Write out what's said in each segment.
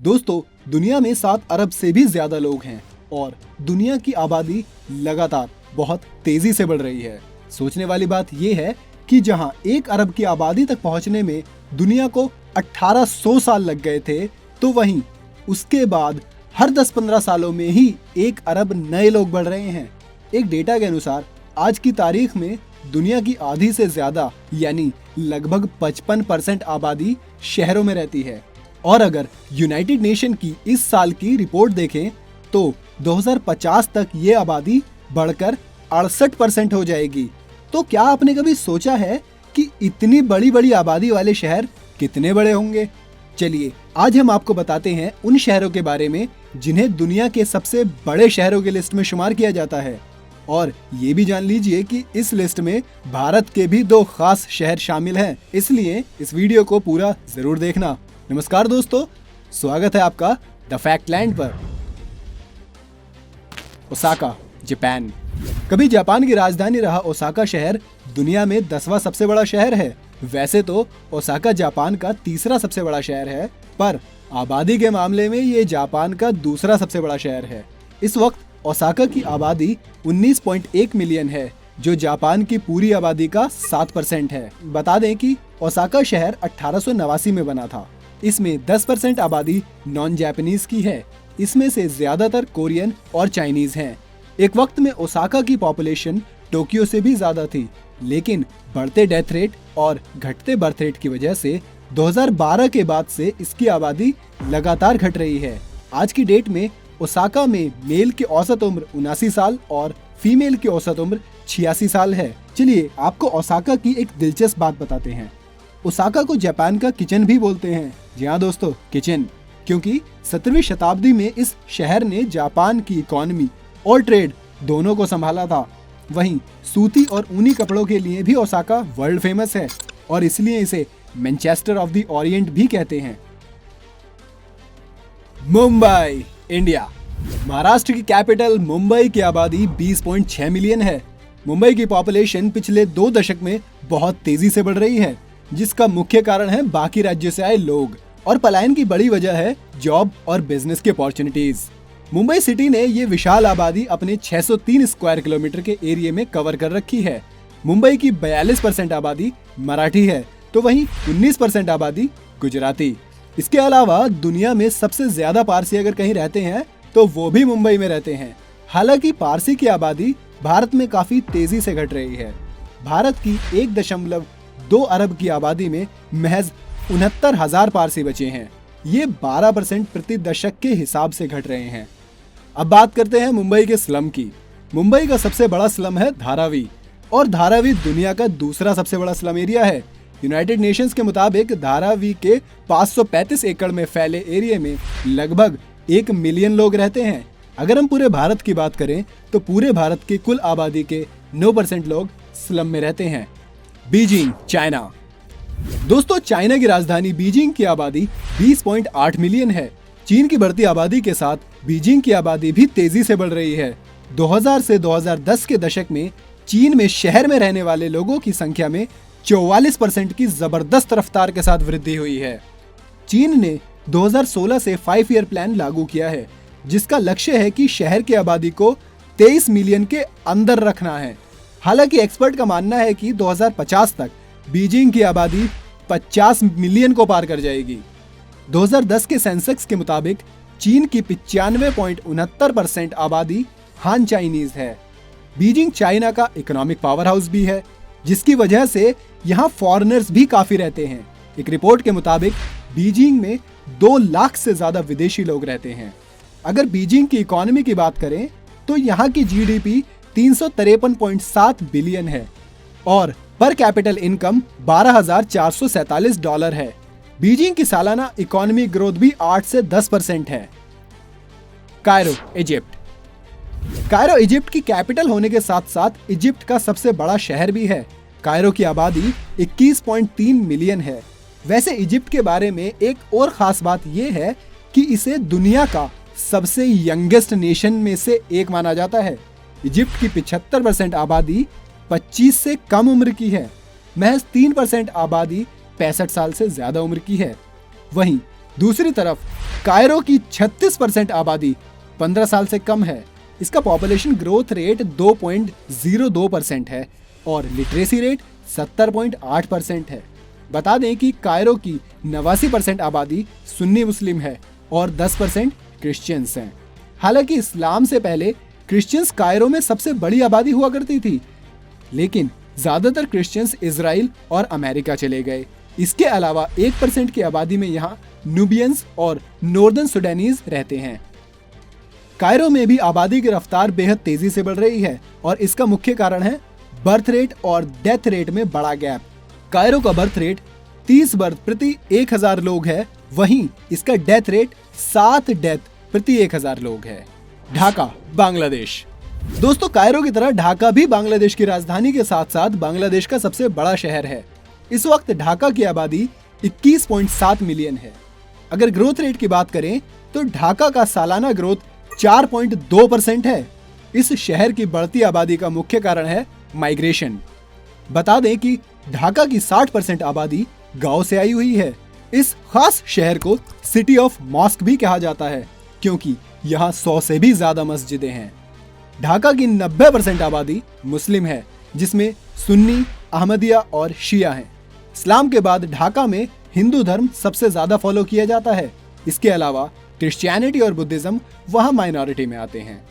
दोस्तों, दुनिया में 7 अरब से भी ज्यादा लोग हैं और दुनिया की आबादी लगातार बहुत तेजी से बढ़ रही है। सोचने वाली बात यह है कि जहां 1 अरब की आबादी तक पहुंचने में दुनिया को 1800 साल लग गए थे, तो वहीं उसके बाद हर 10-15 सालों में ही 1 अरब नए लोग बढ़ रहे हैं। एक डेटा के अनुसार आज की तारीख में दुनिया की आधी से ज्यादा यानी लगभग 55% आबादी शहरों में रहती है। और अगर यूनाइटेड नेशन की इस साल की रिपोर्ट देखें तो 2050 तक ये आबादी बढ़कर 68% हो जाएगी। तो क्या आपने कभी सोचा है कि इतनी बड़ी बड़ी आबादी वाले शहर कितने बड़े होंगे? चलिए आज हम आपको बताते हैं उन शहरों के बारे में जिन्हें दुनिया के सबसे बड़े शहरों की लिस्ट में शुमार किया जाता है। और ये भी जान लीजिए कि इस लिस्ट में भारत के भी 2 खास शहर शामिल हैं, इसलिए इस वीडियो को पूरा जरूर देखना। नमस्कार दोस्तों, स्वागत है आपका द फैक्ट लैंड पर। Osaka, Japan. कभी जापान की राजधानी रहा ओसाका शहर दुनिया में 10वां सबसे बड़ा शहर है। वैसे तो ओसाका जापान का 3रा सबसे बड़ा शहर है, पर आबादी के मामले में ये जापान का 2रा सबसे बड़ा शहर है। इस वक्त ओसाका की आबादी 19.1 मिलियन है, जो जापान की पूरी आबादी का 7% है। बता दें कि ओसाका शहर 1889 में बना था। इसमें 10% आबादी नॉन जापानीज की है। इसमें से ज्यादातर कोरियन और चाइनीज हैं। एक वक्त में ओसाका की पॉपुलेशन टोक्यो से भी ज्यादा थी, लेकिन बढ़ते डेथ रेट और घटते बर्थ रेट की वजह से 2012 के बाद से इसकी आबादी लगातार घट रही है। आज की डेट में ओसाका में मेल की औसत उम्र 79 साल और फीमेल की औसत उम्र 86 साल है। चलिए आपको ओसाका की एक दिलचस्प बात बताते हैं। ओसाका को जापान का किचन भी बोलते हैं। जी हाँ दोस्तों, किचन, क्योंकि 17वीं शताब्दी में इस शहर ने जापान की इकोनॉमी और ट्रेड दोनों को संभाला था। वहीं सूती और ऊनी कपड़ों के लिए भी ओसाका वर्ल्ड फेमस है और इसलिए इसे मैनचेस्टर ऑफ द ओरिएंट भी कहते हैं। मुंबई, इंडिया। महाराष्ट्र की कैपिटल मुंबई की आबादी 20.6 मिलियन है। मुंबई की पॉपुलेशन पिछले 2 दशक में बहुत तेजी से बढ़ रही है, जिसका मुख्य कारण है बाकी राज्यों से आए लोग, और पलायन की बड़ी वजह है जॉब और बिजनेस के अपॉर्चुनिटीज। मुंबई सिटी ने ये विशाल आबादी अपने 603 स्क्वायर किलोमीटर के एरिया में कवर कर रखी है। मुंबई की 42% आबादी मराठी है, तो वहीं 19% आबादी गुजराती। इसके अलावा दुनिया में सबसे ज्यादा पारसी अगर कहीं रहते हैं तो वो भी मुंबई में रहते हैं। हालांकि पारसी की आबादी भारत में काफी तेजी से घट रही है। भारत की 1.2 अरब की आबादी में महज 69,000 पारसी बचे हैं। ये 12% प्रति दशक के हिसाब से घट रहे हैं। अब बात करते हैं मुंबई के स्लम की। मुंबई का सबसे बड़ा स्लम है धारावी, और धारावी दुनिया का 2रा सबसे बड़ा स्लम एरिया है। यूनाइटेड नेशंस के मुताबिक धारावी के 535 एकड़ में फैले एरिया में लगभग 1 मिलियन लोग रहते हैं। अगर हम पूरे भारत की बात करें तो पूरे भारत की कुल आबादी के 9% लोग स्लम में रहते हैं। Beijing, China. दोस्तों, चाइना की राजधानी बीजिंग की आबादी 20.8 मिलियन है। चीन की बढ़ती आबादी के साथ बीजिंग की आबादी भी तेजी से बढ़ रही है। 2000 से 2010 के दशक में चीन में शहर में रहने वाले लोगों की संख्या में 44% की जबरदस्त रफ्तार के साथ वृद्धि हुई है। चीन ने 2016 से 5 ईयर प्लान लागू किया है, जिसका लक्ष्य है कि शहर की आबादी को 23 मिलियन के अंदर रखना है। हालांकि एक्सपर्ट का मानना है कि 2050 तक बीजिंग की आबादी 50 मिलियन को पार कर जाएगी। 2010 के सेंसेक्स के मुताबिक चीन की 95.69% आबादी हान चाइनीज है। बीजिंग चाइना का इकोनॉमिक पावर हाउस भी है, जिसकी वजह से यहाँ फॉरेनर्स भी काफी रहते हैं। एक रिपोर्ट के मुताबिक बीजिंग में 2 लाख से ज्यादा विदेशी लोग रहते हैं। अगर बीजिंग की इकोनॉमी की बात करें तो यहाँ की जीडीपी 353.7 बिलियन है और पर कैपिटल इनकम $12,447 है। बीजिंग की सालाना इकोनॉमी ग्रोथ भी 8 से 10% है। Cairo, Egypt. कायरो इजिप्ट की कैपिटल होने के साथ साथ इजिप्ट का सबसे बड़ा शहर भी है। कायरो की आबादी 21.3 मिलियन है। वैसे इजिप्ट के बारे में एक और खास बात यह है कि इसे दुनिया का सबसे यंगेस्ट नेशन में से एक माना जाता है। इजिप्ट की 75% आबादी 25 से कम उम्र की है। महज 3% आबादी 65 साल से ज्यादा उम्र की है। वहीं दूसरी तरफ कायरो की 36% आबादी 15 साल से कम है। इसका पॉपुलेशन ग्रोथ रेट 2.02% है और लिटरेसी रेट 70.8% है। बता दें कि कायरो की 89% आबादी सुन्नी मुस्लिम है और 10% क्रिश्चियंस हैं। हालांकि इस्लाम से पहले क्रिश्चियंस कायरो में सबसे बड़ी आबादी हुआ करती थी, लेकिन ज्यादातर क्रिश्चियंस इजराइल और अमेरिका चले गए। इसके अलावा 1% की आबादी में यहाँ न्यूबियंस और नॉर्दर्न सुडानीज रहते हैं। कायरो में भी आबादी की रफ्तार बेहद तेजी से बढ़ रही है और इसका मुख्य कारण है बर्थ रेट और डेथ रेट में बड़ा गैप। कायरो का बर्थ रेट 30 बर्थ प्रति 1000 लोग है, वहीं इसका डेथ रेट 7 डेथ प्रति 1000 लोग है। ढाका, बांग्लादेश। दोस्तों, कायरो की तरह ढाका भी बांग्लादेश की राजधानी के साथ साथ बांग्लादेश का सबसे बड़ा शहर है। इस वक्त ढाका की आबादी 21.7 मिलियन है। अगर ग्रोथ रेट की बात करें तो ढाका का सालाना ग्रोथ 4.2% है। इस शहर की बढ़ती आबादी का मुख्य कारण है माइग्रेशन। बता दें कि ढाका की 60% आबादी गांव से आई हुई है। इस खास शहर को सिटी ऑफ मॉस्क भी कहा जाता है क्योंकि यहाँ 100 से भी ज्यादा मस्जिदें हैं। ढाका की 90% आबादी मुस्लिम है, जिसमें सुन्नी, अहमदिया और शिया हैं। इस्लाम के बाद ढाका में हिंदू धर्म सबसे ज्यादा फॉलो किया जाता है। इसके अलावा क्रिश्चियनिटी और बुद्धिज्म वहाँ माइनॉरिटी में आते हैं।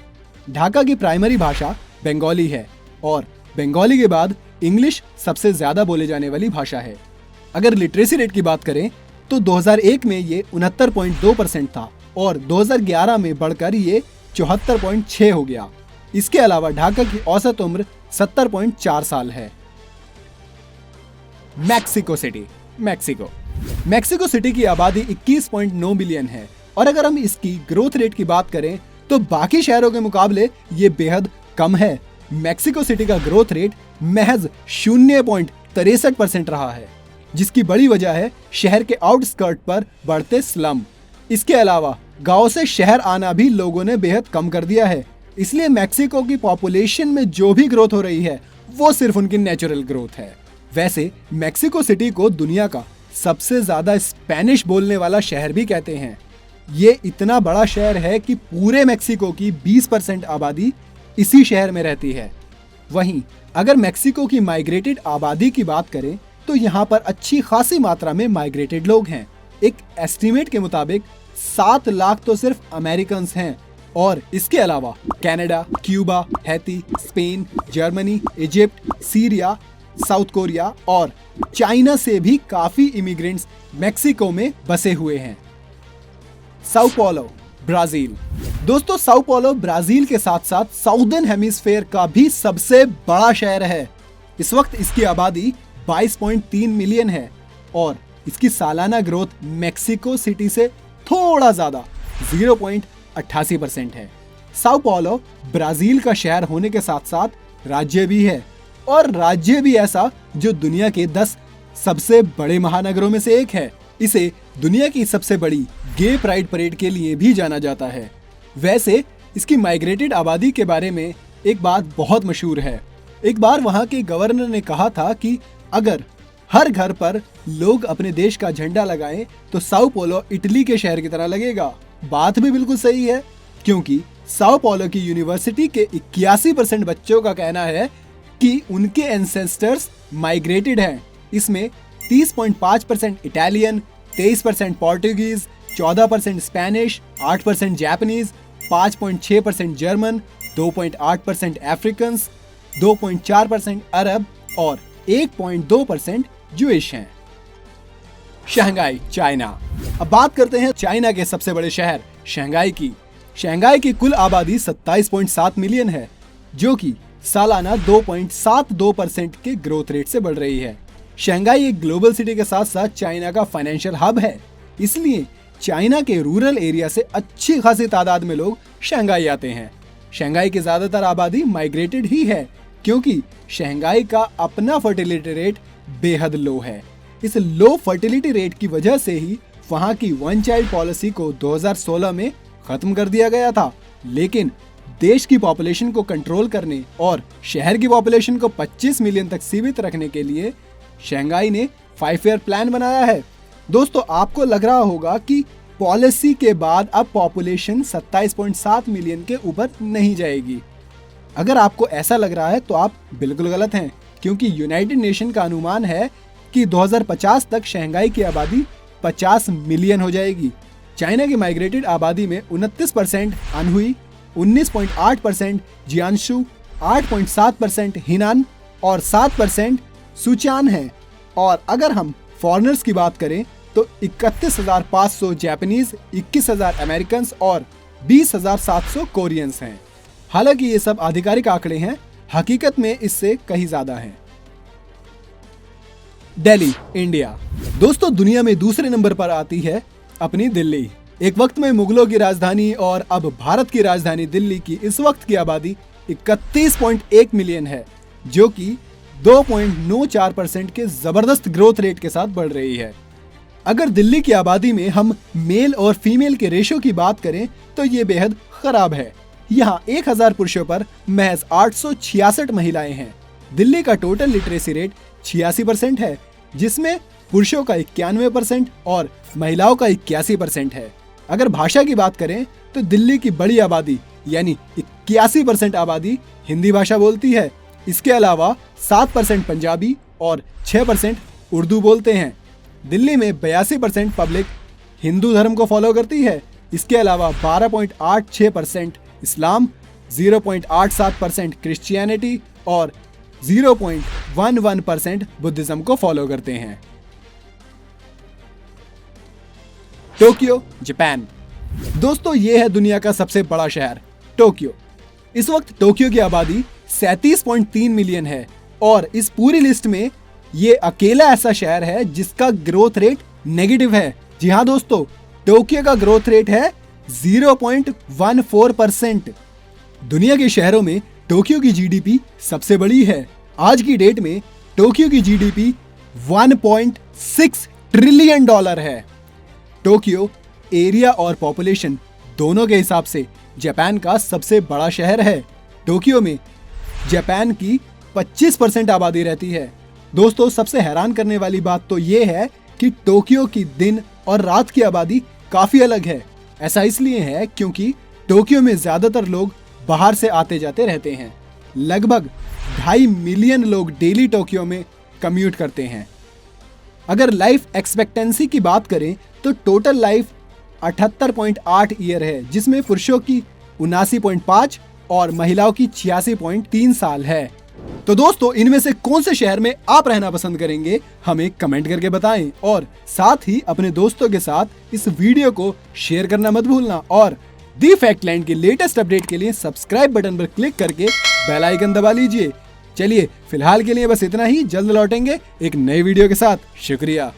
ढाका की प्राइमरी भाषा बंगाली है और बंगाली के बाद इंग्लिश सबसे ज्यादा बोले जाने वाली भाषा है। अगर लिटरेसी रेट की बात करें तो 2001 में ये 69.2% था और 2011 में बढ़कर ये 74.6 हो गया। इसके अलावा ढाका की औसत उम्र 70.4 साल है। मैक्सिको सिटी, मैक्सिको सिटी की आबादी 21.9 मिलियन है और अगर हम इसकी ग्रोथ रेट की बात करें तो बाकी शहरों के मुकाबले ये बेहद कम है। मैक्सिको सिटी का ग्रोथ रेट महज 0.63% रहा है, जिसकी बड़ी वजह है शहर के आउटस्कर्ट पर बढ़ते स्लम। इसके अलावा गांव से शहर आना भी लोगों ने बेहद कम कर दिया है। इसलिए मैक्सिको की पॉपुलेशन में जो भी ग्रोथ हो रही है वो सिर्फ उनकी नेचुरल ग्रोथ है। वैसे मैक्सिको सिटी को दुनिया का सबसे ज्यादा स्पेनिश बोलने वाला शहर भी कहते हैं। ये इतना बड़ा शहर है कि पूरे मैक्सिको की 20% आबादी इसी शहर में रहती है। वहीं अगर मैक्सिको की माइग्रेटेड आबादी की बात करें तो यहाँ पर अच्छी खासी मात्रा में माइग्रेटेड लोग हैं। एक एस्टीमेट के मुताबिक 7 लाख तो सिर्फ अमेरिकन्स हैं और इसके अलावा Canada, Cuba, Haiti, Spain, Germany, Egypt, Syria, South Korea और चाइना से भी काफी इमिग्रेंट्स मैक्सिको में बसे हुए हैं। Sao Paulo, Brazil. दोस्तों, साओ पौलो ब्राजील के साथ साथ साउदर्न हेमिस्फेयर का भी सबसे बड़ा शहर है। इस वक्त इसकी आबादी 22.3 मिलियन है और इसकी सालाना ग्रोथ मैक्सिको सिटी से थोड़ा ज्यादा 0.88% है। साओ पौलो ब्राजील का शहर होने के साथ साथ राज्य भी है और राज्य भी ऐसा जो दुनिया के 10 सबसे बड़े महानगरों में से एक है। इसे दुनिया की सबसे बड़ी गे प्राइड परेड के लिए भी जाना जाता है। वैसे इसकी माइग्रेटेड आबादी के बारे में एक बात बहुत मशहूर है। एक बार वहाँ के गवर्नर ने कहा था कि अगर हर घर पर लोग अपने देश का झंडा लगाएं तो साओ पौलो इटली के शहर की तरह लगेगा। बात भी बिल्कुल सही है, क्योंकि साओ पौलो की यूनिवर्सिटी के 81% बच्चों का कहना है कि उनके एंसेस्टर्स माइग्रेटेड हैं। इसमें 30.5% Italian, 23% Portuguese, 14% Spanish, 8% Japanese, 5.6% German, 2.8% Africans, 2.4% अरब और 1.2% जूइश हैं। Shanghai, China. अब बात करते हैं चाइना के सबसे बड़े शहर शंघाई की। शंघाई की कुल आबादी 27.7 मिलियन है, जो कि सालाना 2.72% के ग्रोथ रेट से बढ़ रही है। शंघाई एक ग्लोबल सिटी के साथ साथ चाइना का फाइनेंशियल हब है, इसलिए चाइना के रूरल एरिया से अच्छी खासी तादाद में लोग शंघाई आते हैं। शंघाई की ज्यादातर आबादी माइग्रेटेड ही है, क्योंकि शंघाई का अपना फर्टिलिटी रेट बेहद लो है। इस लो फर्टिलिटी रेट की वजह से ही वहाँ की वन चाइल्ड पॉलिसी को 2016 में खत्म कर दिया गया था। लेकिन देश की पॉपुलेशन को कंट्रोल करने और शहर की पॉपुलेशन को 25 मिलियन तक सीमित रखने के लिए शंघाई ने 5 ईयर प्लान बनाया है। दोस्तों, आपको लग रहा होगा कि पॉलिसी के बाद अब पॉपुलेशन 27.7 मिलियन के ऊपर नहीं जाएगी। अगर आपको ऐसा लग रहा है तो आप बिल्कुल गलत हैं, क्योंकि यूनाइटेड नेशन का अनुमान है कि 2050 तक शंघाई की आबादी 50 मिलियन हो जाएगी। चाइना की माइग्रेटेड आबादी में 29% अनहुई, 19.8% जियांशु, 8.7% हिनान और 7% सुचान है। और अगर हम फॉरेनर्स की बात करें तो 31,500 जापानीज, 21,000 अमेरिकन और 20,700 कोरियंस हैं। हालांकि ये सब आधिकारिक आंकड़े हैं, हकीकत में इससे कहीं ज्यादा हैं। दिल्ली, इंडिया। दोस्तों, दुनिया में दूसरे नंबर पर आती है अपनी दिल्ली। एक वक्त में मुगलों की राजधानी और अब भारत की राजधानी दिल्ली की इस वक्त की आबादी 31.1 मिलियन है, जो कि 2.94% के जबरदस्त ग्रोथ रेट के साथ बढ़ रही है। अगर दिल्ली की आबादी में हम मेल और फीमेल के रेशो की बात करें तो ये बेहद खराब है। यहाँ 1000 पुरुषों पर महज 866 महिलाएं हैं। दिल्ली का टोटल लिटरेसी रेट 86% है, जिसमें पुरुषों का 91% और महिलाओं का 81% है। अगर भाषा की बात करें तो दिल्ली की बड़ी आबादी यानी 81% आबादी हिंदी भाषा बोलती है। इसके अलावा 7% पंजाबी और 6% उर्दू बोलते हैं। दिल्ली में 82% पब्लिक हिंदू धर्म को फॉलो करती है। इसके अलावा 12.86% इस्लाम, 0.87% क्रिश्चियनिटी और 0.11% बुद्धिज्म को फॉलो करते हैं। Tokyo, Japan. दोस्तों, ये है दुनिया का सबसे बड़ा शहर टोक्यो। इस वक्त टोक्यो की आबादी 37.3 मिलियन है और इस पूरी लिस्ट में ये अकेला ऐसा शहर है जिसका ग्रोथ रेट नेगेटिव है। जी हाँ दोस्तों, टोक्यो का ग्रोथ रेट है 0.14%। दुनिया के शहरों में टोक्यो की जीडीपी सबसे बड़ी है। आज की डेट में टोक्यो की जीडीपी 1.6 ट्रिलियन डॉलर है। टोक्यो एरिया और पॉपुलेशन दोनों के हिसाब से जापान का सबसे बड़ा शहर है। टोक्यो में जापान की 25% आबादी रहती है। दोस्तों, सबसे हैरान करने वाली बात तो ये है कि टोक्यो की दिन और रात की आबादी काफी अलग है। ऐसा इसलिए है क्योंकि टोक्यो में ज्यादातर लोग बाहर से आते जाते रहते हैं। लगभग 2.5 मिलियन लोग डेली टोक्यो में कम्यूट करते हैं। अगर लाइफ एक्सपेक्टेंसी की बात करें तो टोटल लाइफ 78.8 ईयर है, जिसमें पुरुषों की 79.5 और महिलाओं की 86.3 साल है। तो दोस्तों, इनमें से कौन से शहर में आप रहना पसंद करेंगे, हमें कमेंट करके बताएं और साथ ही अपने दोस्तों के साथ इस वीडियो को शेयर करना मत भूलना। और दी फैक्टलैंड के लेटेस्ट अपडेट के लिए सब्सक्राइब बटन पर क्लिक करके बेल आइकन दबा लीजिए। चलिए, फिलहाल के लिए बस इतना ही। जल्द लौटेंगे एक नए वीडियो के साथ। शुक्रिया।